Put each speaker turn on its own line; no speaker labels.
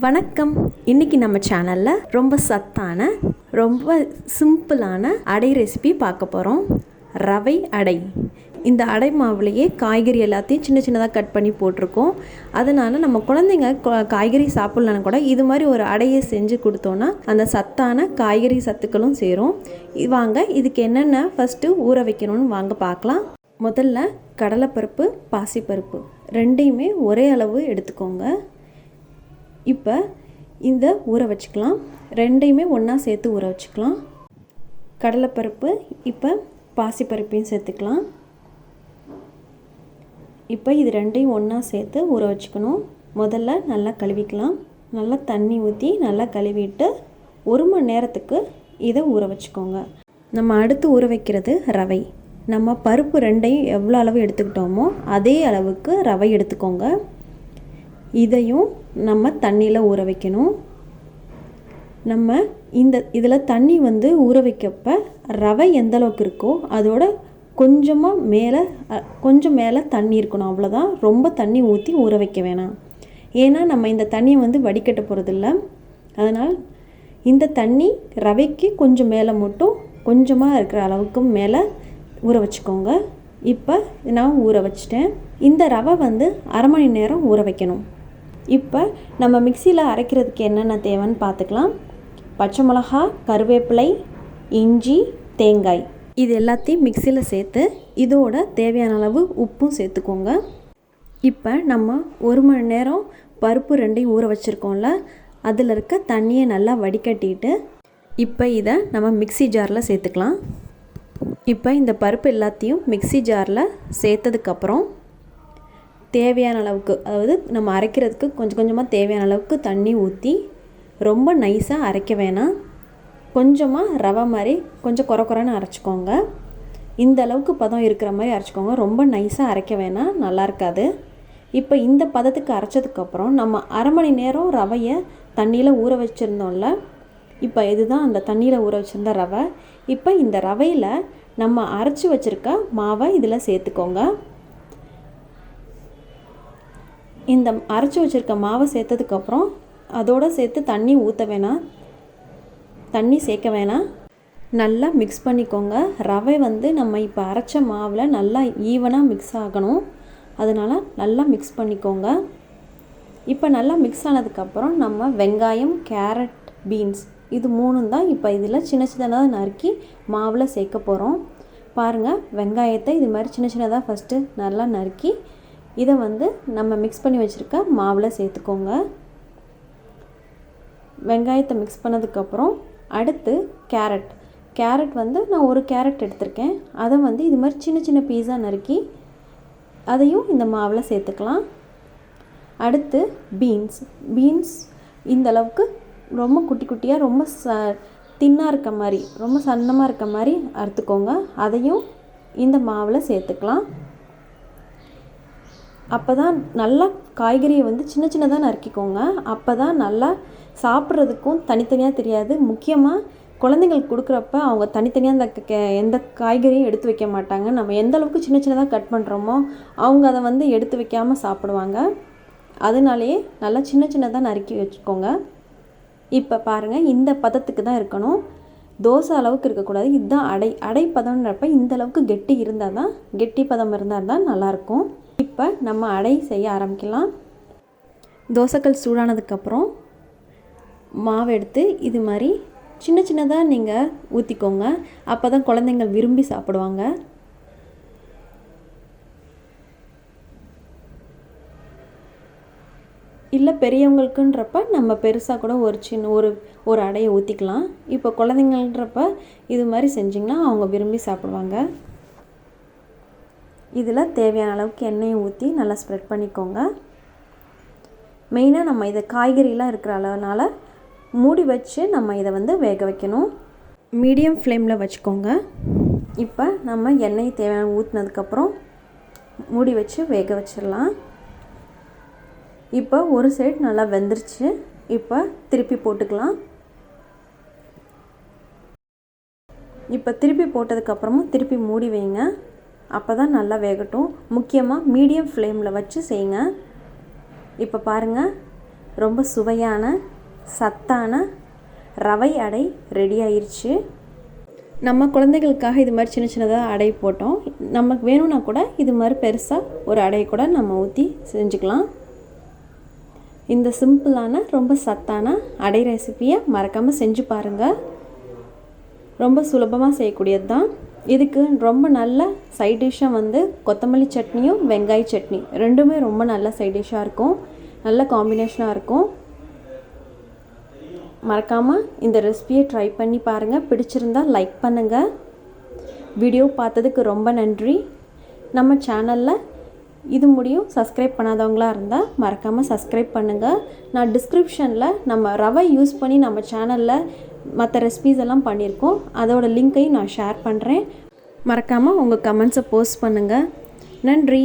வணக்கம். இன்றைக்கி நம்ம சேனலில் ரொம்ப சத்தான ரொம்ப சிம்பிளான அடை ரெசிபி பார்க்க போகிறோம். ரவை அடை. இந்த அடை மாவுலேயே காய்கறி எல்லாத்தையும் சின்ன சின்னதாக கட் பண்ணி போட்டிருக்கோம். அதனால் நம்ம குழந்தைங்க காய்கறி சாப்பிட்லன்னா கூட இது மாதிரி ஒரு அடையை செஞ்சு கொடுத்தோன்னா அந்த சத்தான காய்கறி சத்துக்களும் சேரும். வாங்க இதுக்கு என்னென்ன ஃபஸ்ட்டு ஊற வைக்கணும்னு வாங்க பார்க்கலாம். முதல்ல கடலைப்பருப்பு, பாசிப்பருப்பு ரெண்டையுமே ஒரே அளவு எடுத்துக்கோங்க. இப்போ இந்த ஊற வச்சுக்கலாம். ரெண்டையுமே ஒன்றா சேர்த்து ஊற வச்சுக்கலாம். கடலைப்பருப்பு, இப்போ பாசிப்பருப்பையும் சேர்த்துக்கலாம். இப்போ இது ரெண்டையும் ஒன்றா சேர்த்து ஊற வச்சுக்கணும். முதல்ல நல்லா கழுவிக்கலாம். நல்லா தண்ணி ஊற்றி நல்லா கழுவிட்டு 1 மணி நேரத்துக்கு இதை ஊற வச்சுக்கோங்க. நம்ம அடுத்து ஊற வைக்கிறது ரவை. நம்ம பருப்பு ரெண்டையும் எவ்வளோ அளவு எடுத்துக்கிட்டோமோ அதே அளவுக்கு ரவை எடுத்துக்கோங்க. இதையும் நம்ம தண்ணியில் ஊற வைக்கணும். நம்ம இதில் தண்ணி ஊற வைக்கப்ப ரவை எந்த அளவுக்கு இருக்கோ அதோட கொஞ்சம் மேலே தண்ணி இருக்கணும். அவ்வளோதான். ரொம்ப தண்ணி ஊற்றி ஊற வைக்க வேணாம். ஏன்னா நம்ம இந்த தண்ணியை வடிகட்ட போகிறதில்ல. அதனால் இந்த தண்ணி ரவைக்கு கொஞ்சம் மேலே மட்டும் கொஞ்சமாக இருக்கிற அளவுக்கு மேலே ஊற வச்சுக்கோங்க. இப்போ நான் ஊற வச்சிட்டேன். இந்த ரவை 1/2 மணி நேரம் ஊற வைக்கணும். இப்போ நம்ம மிக்சியில் அரைக்கிறதுக்கு என்னென்ன தேவைன்னு பார்த்துக்கலாம். பச்சை மிளகா, கருவேப்பிலை, இஞ்சி, தேங்காய் இது எல்லாத்தையும் மிக்சியில் சேர்த்து இதோட தேவையான அளவு உப்பும் சேர்த்துக்கோங்க. இப்போ நம்ம 1 மணி நேரம் பருப்பு ரெண்டையும் ஊற வச்சுருக்கோம்ல, அதில் இருக்க தண்ணியை நல்லா வடிகட்டிட்டு இப்போ இதை நம்ம மிக்சி ஜாரில் சேர்த்துக்கலாம். இப்போ இந்த பருப்பு எல்லாத்தையும் மிக்சி ஜாரில் சேர்த்ததுக்கப்புறம் தேவையான அளவுக்கு, அதாவது நம்ம அரைக்கிறதுக்கு கொஞ்சம் கொஞ்சமாக தேவையான அளவுக்கு தண்ணி ஊற்றி ரொம்ப நைஸாக அரைக்க வேணாம். கொஞ்சமாக ரவை மாதிரி கொஞ்சம் குறன்னு அரைச்சிக்கோங்க. இந்த அளவுக்கு பதம் இருக்கிற மாதிரி அரைச்சிக்கோங்க. ரொம்ப நைஸாக அரைக்க வேணாம், நல்லா இருக்காது. இப்போ இந்த பதத்துக்கு அரைச்சதுக்கப்புறம் நம்ம 1/2 மணி நேரம் ரவையை தண்ணியில் ஊற வச்சுருந்தோம்ல, இப்போ இதுதான் அந்த தண்ணியில் ஊற வச்சுருந்த ரவை. இப்போ இந்த ரவையில் நம்ம அரைச்சி வச்சுருக்க மாவை இதில் சேர்த்துக்கோங்க. இந்த அரைச்சி வச்சுருக்க மாவை சேர்த்ததுக்கப்புறம் அதோடு சேர்த்து தண்ணி ஊற்ற வேணாம், தண்ணி சேர்க்க வேணாம். நல்லா மிக்ஸ் பண்ணிக்கோங்க. ரவை நம்ம இப்போ அரைச்ச மாவில் நல்லா ஈவனாக மிக்ஸ் ஆகணும். அதனால் நல்லா மிக்ஸ் பண்ணிக்கோங்க. இப்போ நல்லா மிக்ஸ் ஆனதுக்கப்புறம் நம்ம வெங்காயம், கேரட், பீன்ஸ் இது 3 தான் இப்போ இதில் சின்ன சின்னதாக நறுக்கி மாவில் சேர்க்க போகிறோம். பாருங்கள், வெங்காயத்தை இது மாதிரி சின்ன சின்னதாக ஃபஸ்ட்டு நல்லா நறுக்கி இதை நம்ம மிக்ஸ் பண்ணி வச்சுருக்க மாவில் சேர்த்துக்கோங்க. வெங்காயத்தை மிக்ஸ் பண்ணதுக்கப்புறம் அடுத்து கேரட் நான் 1 கேரட் எடுத்திருக்கேன். அதை இது மாதிரி சின்ன சின்ன பீஸாக நறுக்கி அதையும் இந்த மாவில் சேர்த்துக்கலாம். அடுத்து பீன்ஸ் இந்த அளவுக்கு ரொம்ப குட்டி குட்டியாக ரொம்ப தின்னாக இருக்க மாதிரி, ரொம்ப சன்னமாக இருக்க மாதிரி அறுத்துக்கோங்க. அதையும் இந்த மாவில் சேர்த்துக்கலாம். அப்போ தான் நல்லா காய்கறியை சின்ன சின்னதாக நறுக்கிக்கோங்க. அப்போ தான் நல்லா சாப்பிட்றதுக்கும் தனித்தனியாக தெரியாது. முக்கியமாக குழந்தைங்களுக்கு கொடுக்குறப்ப அவங்க தனித்தனியாக அந்த எந்த காய்கறியும் எடுத்து வைக்க மாட்டாங்க. நம்ம எந்த அளவுக்கு சின்ன சின்னதாக கட் பண்ணுறோமோ அவங்க அதை எடுத்து வைக்காமல் சாப்பிடுவாங்க. அதனாலேயே நல்லா சின்ன சின்னதாக நறுக்கி வச்சுக்கோங்க. இப்போ பாருங்கள், இந்த பதத்துக்கு தான் இருக்கணும். தோசை அளவுக்கு இருக்கக்கூடாது. இதுதான் அடை பதம்ன்றப்ப இந்த அளவுக்கு கெட்டி பதம் இருந்தால் தான் நல்லாயிருக்கும். இப்போ நம்ம அடை செய்ய ஆரம்பிக்கலாம். தோசைக்கல் சூடானதுக்கப்புறம் மாவு எடுத்து இது மாதிரி சின்ன சின்னதாக நீங்கள் ஊற்றிக்கோங்க. அப்போ தான் குழந்தைங்க விரும்பி சாப்பிடுவாங்க. இல்லை பெரியவங்களுக்குன்றப்ப நம்ம பெருசாக கூட ஒரு அடையை ஊற்றிக்கலாம். இப்போ குழந்தைங்கன்றப்ப இது மாதிரி செஞ்சிங்கன்னா அவங்க விரும்பி சாப்பிடுவாங்க. இதில் தேவையான அளவுக்கு எண்ணெயை ஊற்றி நல்லா ஸ்ப்ரெட் பண்ணிக்கோங்க. மெயினாக நம்ம இதை காய்கறிலாம் இருக்கிற அளவுனால மூடி வச்சு நம்ம இதை வேக வைக்கணும். மீடியம் ஃப்ளேமில் வச்சுக்கோங்க. இப்போ நம்ம எண்ணெய் தேவையான ஊற்றினதுக்கப்புறம் மூடி வச்சு வேக வச்சிடலாம். இப்போ ஒரு சைடு நல்லா வெந்துருச்சு. இப்போ திருப்பி போட்டுக்கலாம். இப்போ திருப்பி போட்டதுக்கப்புறமும் திருப்பி மூடி வைங்க. அப்போ தான் நல்லா வேகட்டும். முக்கியமாக மீடியம் ஃப்ளேமில் வச்சு செய்யுங்க. இப்போ பாருங்கள், ரொம்ப சுவையான சத்தான ரவை அடை ரெடி ஆயிடுச்சு. நம்ம குழந்தைகளுக்காக இது மாதிரி சின்ன சின்னதாக அடை போட்டோம். நமக்கு வேணும்னா கூட இது மாதிரி பெருசாக ஒரு அடையை கூட நம்ம ஊற்றி செஞ்சுக்கலாம். இந்த சிம்பிளான ரொம்ப சத்தான அடை ரெசிப்பியை மறக்காமல் செஞ்சு பாருங்கள். ரொம்ப சுலபமாக செய்யக்கூடியது தான். இதுக்கு ரொம்ப நல்ல சைட் டிஷ்ஷாக வந்து கொத்தமல்லி சட்னியும் வெங்காய சட்னி ரெண்டுமே ரொம்ப நல்ல சைட் டிஷ்ஷாக இருக்கும். நல்ல காம்பினேஷனாக இருக்கும். மறக்காமல் இந்த ரெசிபியை ட்ரை பண்ணி பாருங்கள். பிடிச்சிருந்தால் லைக் பண்ணுங்கள். வீடியோ பார்த்ததுக்கு ரொம்ப நன்றி. நம்ம சேனலில் இது முடியும் சப்ஸ்கிரைப் பண்ணாதவங்களா இருந்தால் மறக்காமல் சப்ஸ்கிரைப் பண்ணுங்கள். நான் டிஸ்கிரிப்ஷனில் நம்ம ரவை யூஸ் பண்ணி நம்ம சேனலில் மற்ற ரெசிபீஸ் எல்லாம் பண்ணியிருக்கோம். அதோட லிங்க்கையும் நான் ஷேர் பண்ணுறேன். மறக்காமல் உங்கள் கமெண்ட்ஸை போஸ்ட் பண்ணுங்கள். நன்றி.